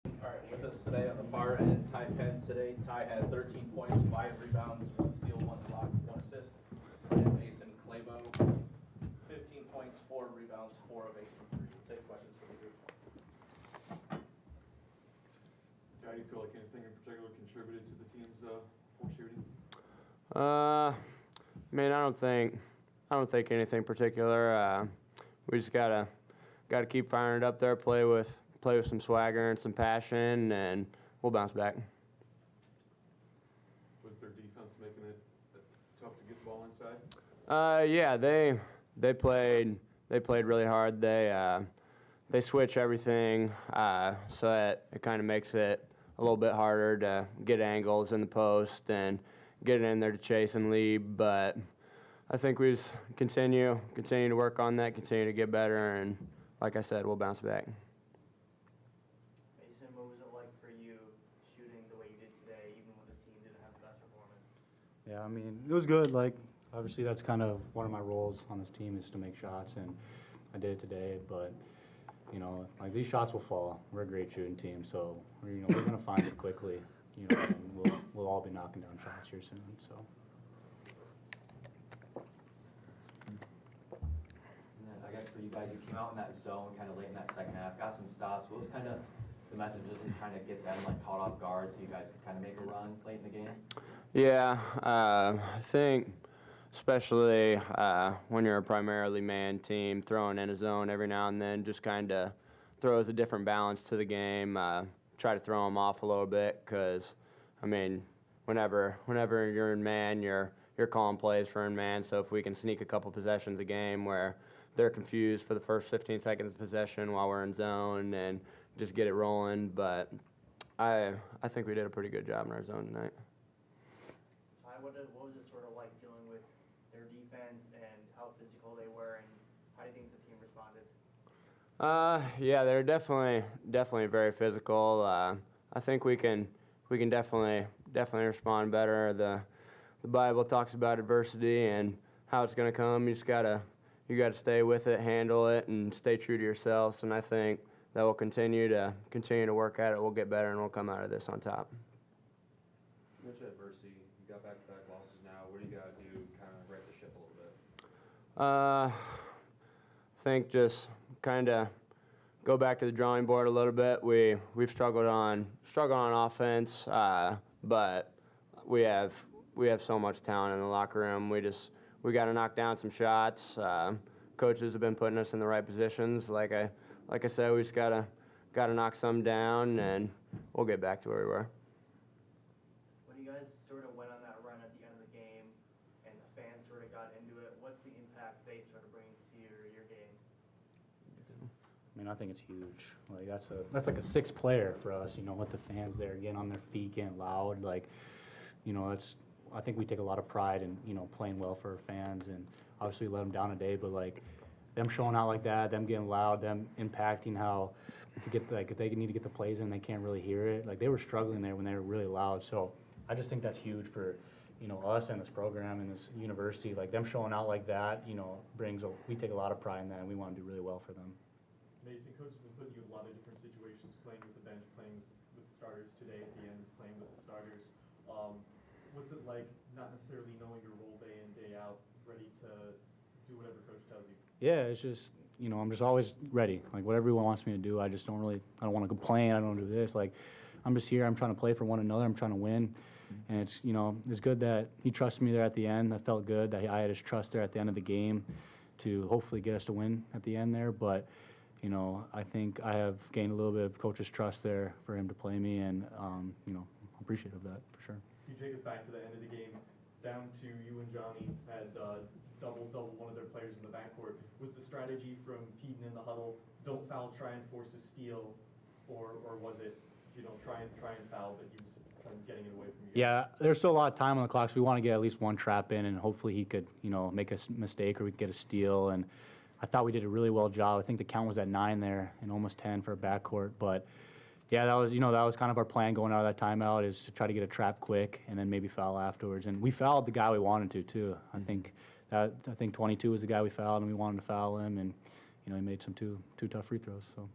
All right, with us today on the far end, Ty Pence today. Ty had 13 points, 5 rebounds, 1 steal, 1 block, 1 assist. And Mason Clabo, 15 points, 4 rebounds, 4 of 8 from 3. We'll take questions from the group. How do you feel like anything in particular contributed to the team's poor shooting? I mean, I don't think anything particular. We just gotta keep firing it up there, play with some swagger and some passion, and we'll bounce back. Was their defense making it tough to get the ball inside? Yeah, they played really hard. They switch everything, so that it kind of makes it a little bit harder to get angles in the post and get it in there to chase and lead. But I think we just continue to work on that, continue to get better, and like I said, we'll bounce back. Mason, what was it like for you shooting the way you did today, even when the team didn't have the best performance? Yeah, I mean, it was good. Like, obviously, that's kind of one of my roles on this team is to make shots, and I did it today. But, you know, like these shots will fall. We're a great shooting team, so we're going to find it quickly. You know, and we'll all be knocking down shots here soon. So. And then I guess for you guys, you came out in that zone kind of late in that second half, got some stops. What was kind of the message, just in trying to get them like caught off guard so you guys could kind of make a run late in the game? Yeah, I think especially when you're a primarily man team, throwing in a zone every now and then just kind of throws a different balance to the game. Try to throw them off a little bit because, I mean, whenever you're in man, you're calling plays for in man. So if we can sneak a couple possessions a game where they're confused for the first 15 seconds of possession while we're in zone and just get it rolling. But I think we did a pretty good job in our zone tonight. Ty, what was it sort of like dealing with their defense and how physical they were, and how do you think the team responded? Yeah, they're definitely very physical. I think we can definitely respond better. The Bible talks about adversity and how it's going to come. You got to stay with it, handle it, and stay true to yourselves. And I think that we'll continue to work at it. We'll get better, and we'll come out of this on top. You mentioned adversity. You got back-to-back losses now. What do you got to do kind of right the ship a little bit? I think just kind of go back to the drawing board a little bit. We've struggled on offense, but we have so much talent in the locker room. We got to knock down some shots. Coaches have been putting us in the right positions. Like I said, we just got to knock some down, and we'll get back to where we were. When you guys sort of went on that run at the end of the game, and the fans sort of got into it, what's the impact they sort of bring to your game? I mean, I think it's huge. Like that's like a sixth player for us. You know, with the fans there getting on their feet, getting loud. Like, you know, I think we take a lot of pride in playing well for our fans, and obviously we let them down today. But like them showing out like that, them getting loud, them impacting how to get if they need to get the plays in, they can't really hear it. Like they were struggling there when they were really loud. So I just think that's huge for us and this program and this university. Like them showing out like that, we take a lot of pride in that, and we want to do really well for them. Mason, coach has been putting you in a lot of different situations, playing with the bench, playing with the starters today at the end, playing with the starters. What's it like not necessarily knowing your role day in, day out, ready to do whatever coach tells you? Yeah, it's just, I'm just always ready. Like whatever he wants me to do, I don't want to complain. I don't do this. Like I'm just here. I'm trying to play for one another. I'm trying to win. And it's, it's good that he trusted me there at the end. That felt good that I had his trust there at the end of the game to hopefully get us to win at the end there. But I think I have gained a little bit of coach's trust there for him to play me, and I'm appreciative of that for sure. You take us back to the end of the game, down to you and Johnny had double one of their players in the backcourt. Was the strategy from Keaton in the huddle, don't foul, try and force a steal, or was it, try and foul, but he was trying getting it away from you? Yeah, there's still a lot of time on the clock, so we want to get at least one trap in, and hopefully he could, make a mistake or we could get a steal. And I thought we did a really well job. I think the count was at 9 there and almost 10 for a backcourt. But yeah, that was kind of our plan going out of that timeout, is to try to get a trap quick and then maybe foul afterwards. And we fouled the guy we wanted to too. I think 22 was the guy we fouled, and we wanted to foul him, and he made some two tough free throws. So.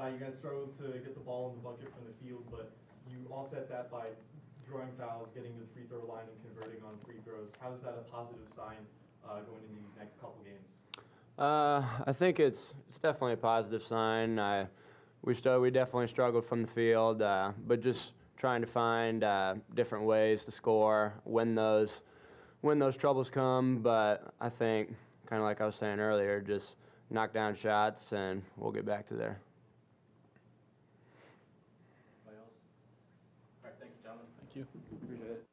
You guys struggled to get the ball in the bucket from the field, but you offset that by drawing fouls, getting to the free throw line, and converting on free throws. How is that a positive sign going into these next couple games? I think it's definitely a positive sign. We definitely struggled from the field, but just trying to find different ways to score when those troubles come. But I think, kind of like I was saying earlier, just knock down shots and we'll get back to there. Anybody else? All right, thank you, gentlemen. Thank you. Appreciate it.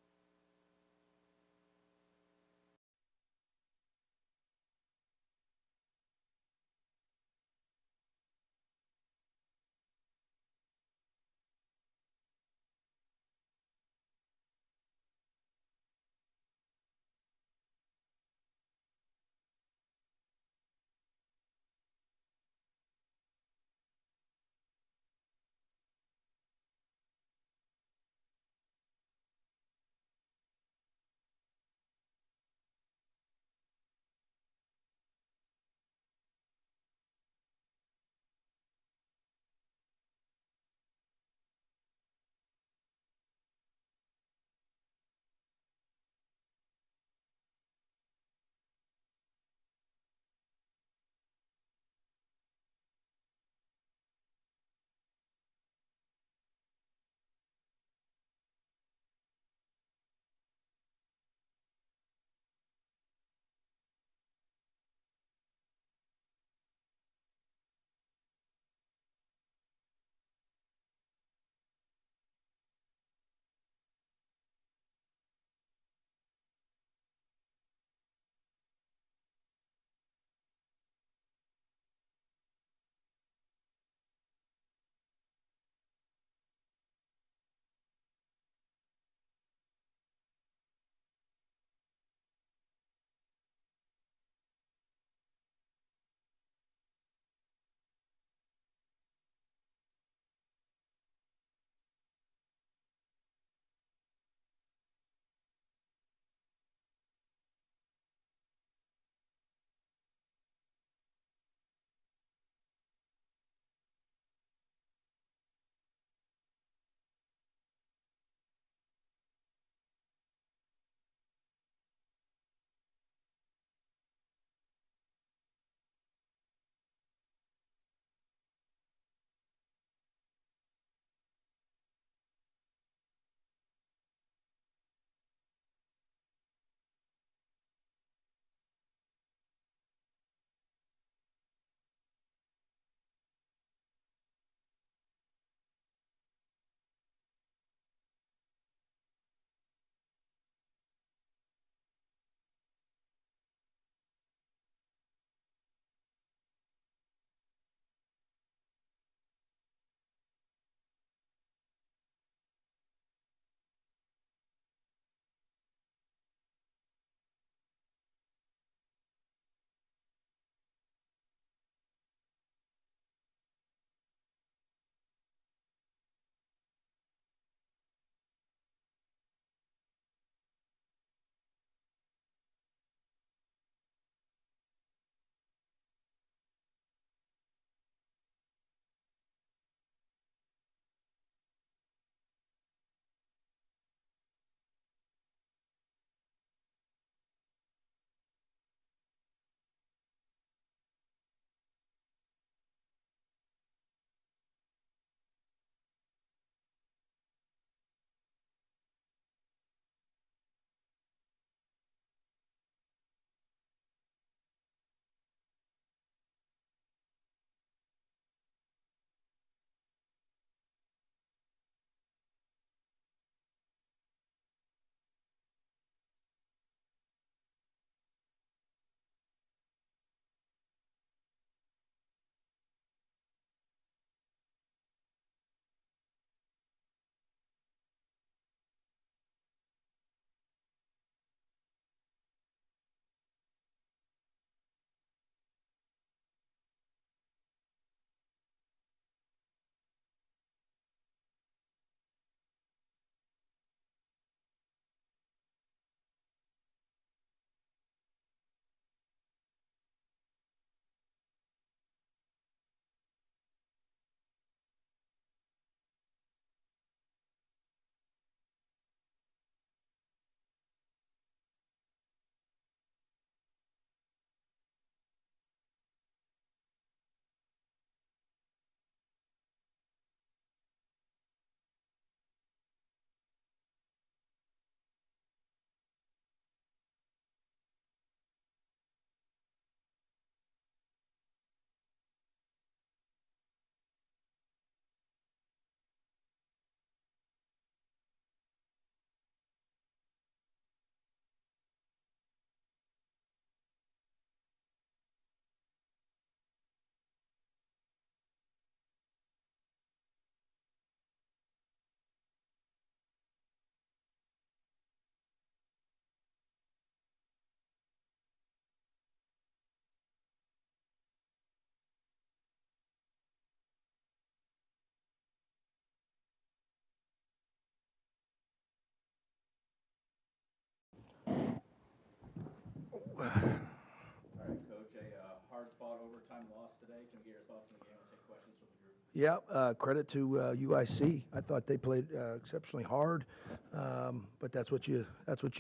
overtime loss today. Can we get your thoughts on the game and take questions from the group? Yeah, credit to UIC. I thought they played exceptionally hard, but that's what you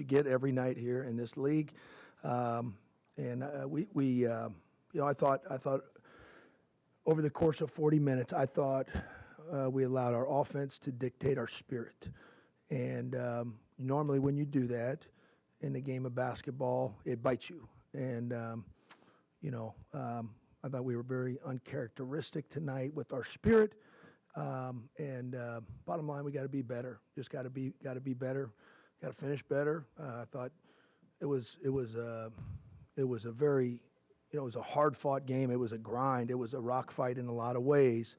get every night here in this league. I thought over the course of 40 minutes, I thought we allowed our offense to dictate our spirit. And normally when you do that in the game of basketball, it bites you. And I thought we were very uncharacteristic tonight with our spirit. Bottom line, we got to be better. Just got to be better. Got to finish better. I thought it was a very, it was a hard-fought game. It was a grind. It was a rock fight in a lot of ways.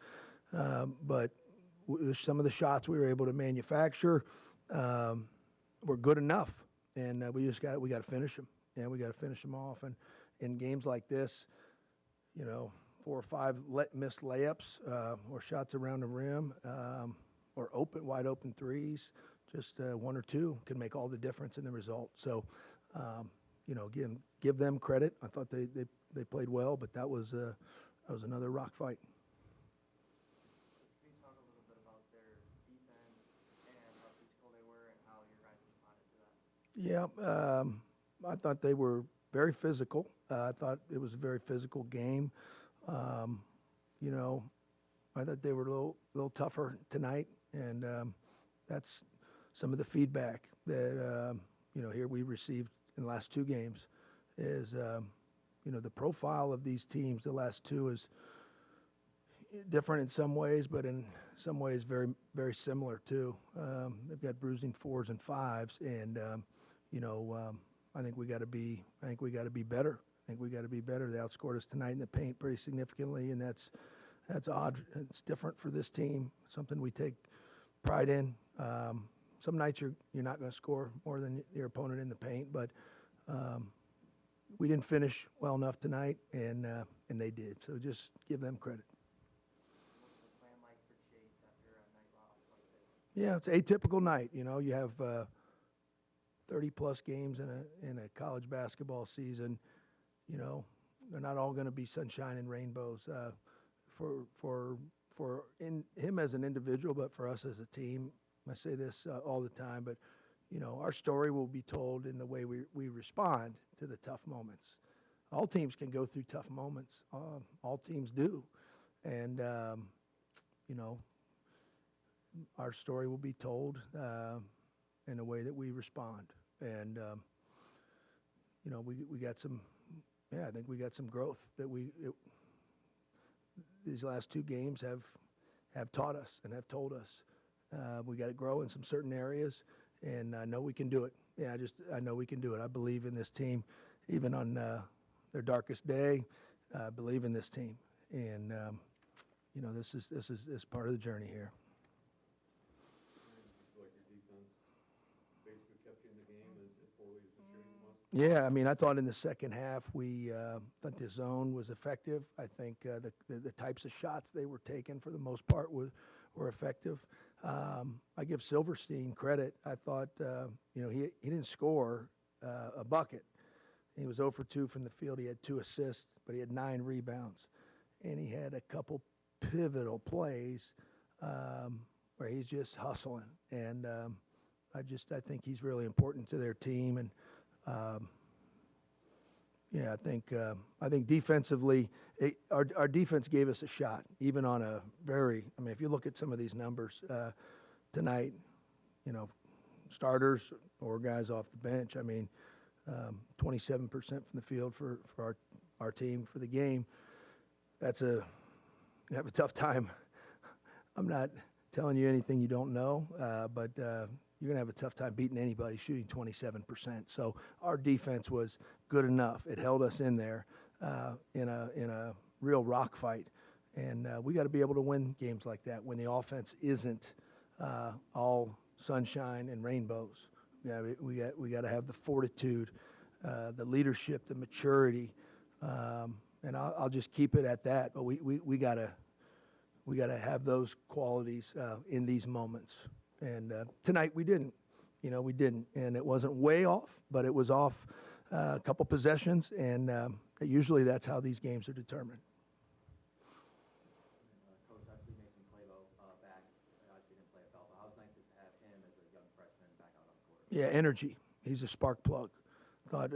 But some of the shots we were able to manufacture were good enough, and we got to finish them. And we got to finish them off. And in games like this, 4 or 5 missed layups or shots around the rim or wide open threes, just 1 or 2 can make all the difference in the result. So, again, give them credit. I thought they played well, but that was another rock fight. Can you talk a little bit about their defense and how physical they were and how your guys responded to that? Yeah, I thought they were very physical. I thought it was a very physical game. I thought they were a little tougher tonight, and that's some of the feedback that here we received in the last 2 games is the profile of these teams. The last 2 is different in some ways, but in some ways very, very similar too. They've got bruising 4s and 5s, and I think we got to be better. I think we got to be better. They outscored us tonight in the paint pretty significantly, and that's odd. It's different for this team. Something we take pride in. Some nights you're not going to score more than your opponent in the paint, but we didn't finish well enough tonight, and they did. So just give them credit. What's the plan like for Chase after a night off like this? Yeah, it's an atypical night. You have 30-plus games in a college basketball season. They're not all going to be sunshine and rainbows for him as an individual, but for us as a team. I say this all the time, but our story will be told in the way we respond to the tough moments. All teams can go through tough moments. All teams do, and our story will be told in the way that we respond. And we got some. Yeah, I think we got some growth that these last 2 games have taught us and have told us. We got to grow in some certain areas, and I know we can do it. Yeah, I know we can do it. I believe in this team, even on their darkest day. I believe in this team, and this is part of the journey here. Like your defense basically kept you in the game as poorly as the shooting was? Yeah, I mean, I thought in the second half we thought the zone was effective. I think the types of shots they were taking for the most part were effective. I give Silverstein credit. I thought he didn't score a bucket. He was 0 for 2 from the field. He had 2 assists, but he had 9 rebounds, and he had a couple pivotal plays where he's just hustling. And I think he's really important to their team. And I think defensively, our defense gave us a shot, even on a if you look at some of these numbers tonight, starters or guys off the bench, 27% from the field for our team for the game. You have a tough time. I'm not telling you anything you don't know, but you're going to have a tough time beating anybody shooting 27%. So our defense was good enough. It held us in there in a real rock fight. And we got to be able to win games like that when the offense isn't all sunshine and rainbows. We got to have the fortitude, the leadership, the maturity, and I'll just keep it at that. But we got to have those qualities in these moments. And tonight we didn't. We didn't. And it wasn't way off, but it was off a couple possessions. And usually that's how these games are determined. Yeah, energy. He's a spark plug. Thought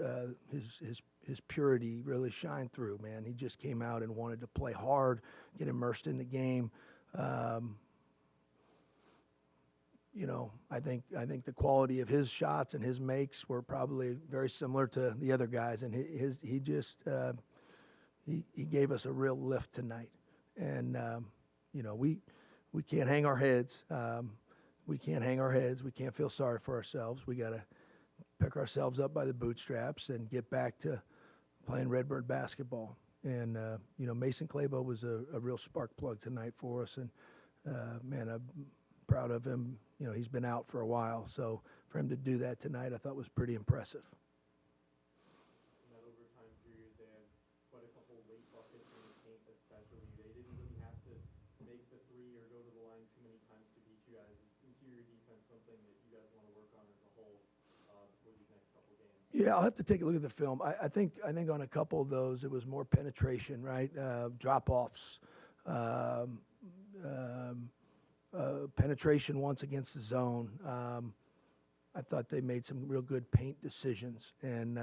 his purity really shined through, man. He just came out and wanted to play hard, get immersed in the game. You know, I think the quality of his shots and his makes were probably very similar to the other guys, and he gave us a real lift tonight. And you know, we can't hang our heads. We can't hang our heads. We can't feel sorry for ourselves. We got to pick ourselves up by the bootstraps and get back to playing Redbird basketball. And you know, Mason Clabo was a real spark plug tonight for us, and man, I'm proud of him. You know, he's been out for a while, so for him to do that tonight, I thought was pretty impressive. In that overtime period, they had quite a couple late buckets in the paint especially. They didn't really have to make the three or go to the line too many times to beat you guys. Is interior defense something that you guys want to work on as a whole for these next couple games? Yeah, I'll have to take a look at the film. I think on a couple of those, it was more penetration, right? Drop-offs, penetration once against the zone. I thought they made some real good paint decisions. And,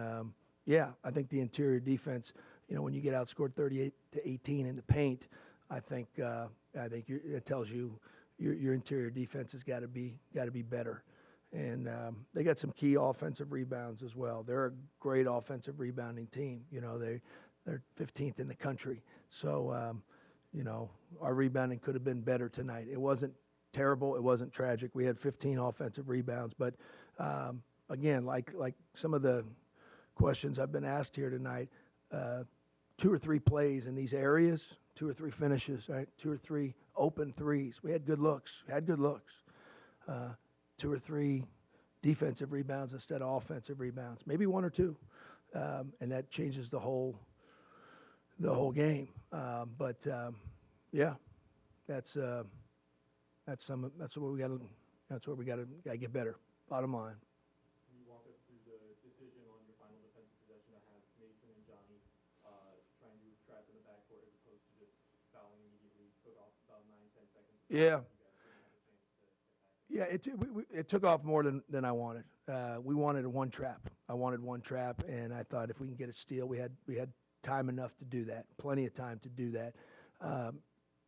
yeah, I think the interior defense, you know, when you get outscored 38-18 in the paint, I think it tells you your interior defense has got to be better. And they got some key offensive rebounds as well. They're a great offensive rebounding team. You know, they're 15th in the country. So, you know, our rebounding could have been better tonight. It wasn't terrible. It wasn't tragic. We had 15 offensive rebounds. But, again, like some of the questions I've been asked here tonight, 2 or 3 plays in these areas, 2 or 3 finishes, right? 2 or 3 open threes. We had good looks. 2 or 3 defensive rebounds instead of offensive rebounds, maybe 1 or 2, and that changes the whole game. But yeah, that's what we got to get better. Bottom line. Can you walk us through the decision on your final defensive possession to have Mason and Johnny trying to trap in the backcourt as opposed to just fouling immediately? Took off about 9-10 seconds. Yeah. Yeah, it took off more than I wanted. We wanted one trap. I wanted one trap, and I thought if we can get a steal, we had time enough to do that, plenty of time to do that.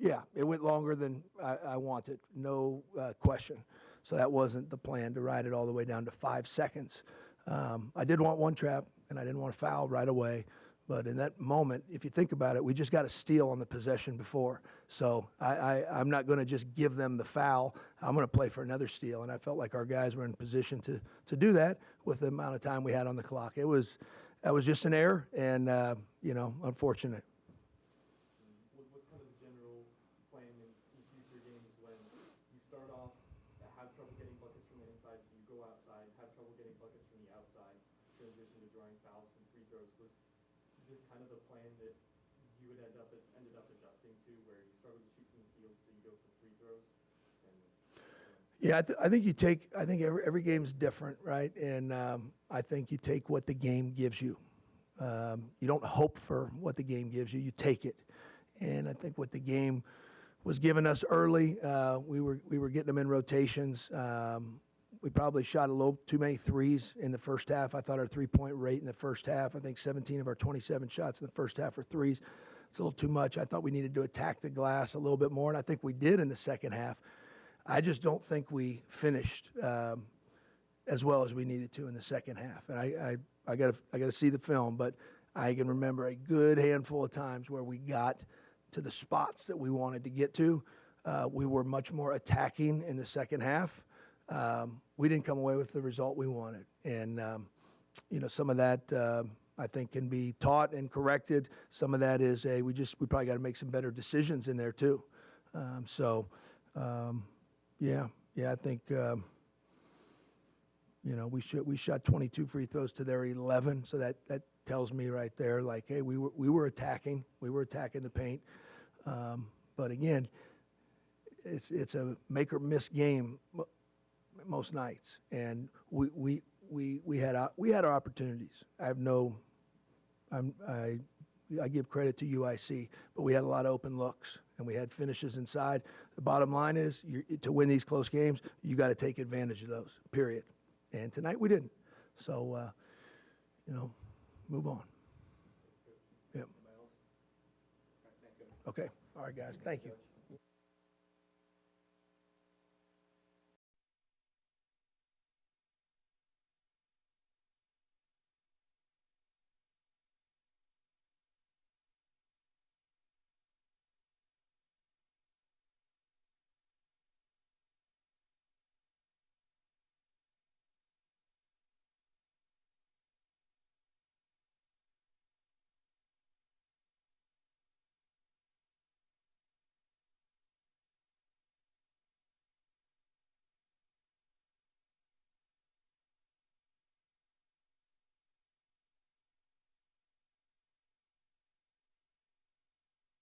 Yeah, it went longer than I wanted, no question. So that wasn't the plan, to ride it all the way down to 5 seconds. I did want one trap, and I didn't want to foul right away. But in that moment, if you think about it, we just got a steal on the possession before. So I'm not going to just give them the foul. I'm going to play for another steal. And I felt like our guys were in position to do that with the amount of time we had on the clock. That was just an error and, you know, unfortunate. What's kind of the general plan in future games when you start off, have trouble getting buckets from the inside, so you go outside, have trouble getting buckets from the outside, transition to drawing fouls and free throws? Was this kind of the plan that you would ended up adjusting to, where you struggle to shoot from the field, so you go for free throws? Yeah, I think every game's different, right? And I think you take what the game gives you. You don't hope for what the game gives you. You take it. And I think what the game was giving us early, we were getting them in rotations. We probably shot a little too many threes in the first half. I thought our three-point rate in the first half, I think 17 of our 27 shots in the first half were threes. It's a little too much. I thought we needed to attack the glass a little bit more, and I think we did in the second half. I just don't think we finished as well as we needed to in the second half. And I got to see the film, but I can remember a good handful of times where we got to the spots that we wanted to get to. We were much more attacking in the second half. We didn't come away with the result we wanted. And, you know, some of that I think can be taught and corrected. Some of that is we probably got to make some better decisions in there too. Yeah, I think, you know, we shot 22 free throws to their 11. So that tells me right there, like, hey, we were attacking. We were attacking the paint. But again, it's a make or miss game most nights, and we had our opportunities. I give credit to UIC, but we had a lot of open looks, and we had finishes inside. The bottom line is, to win these close games, you got to take advantage of those, period. And tonight we didn't. So, you know, move on. Yep. Okay. All right, guys. Thank you.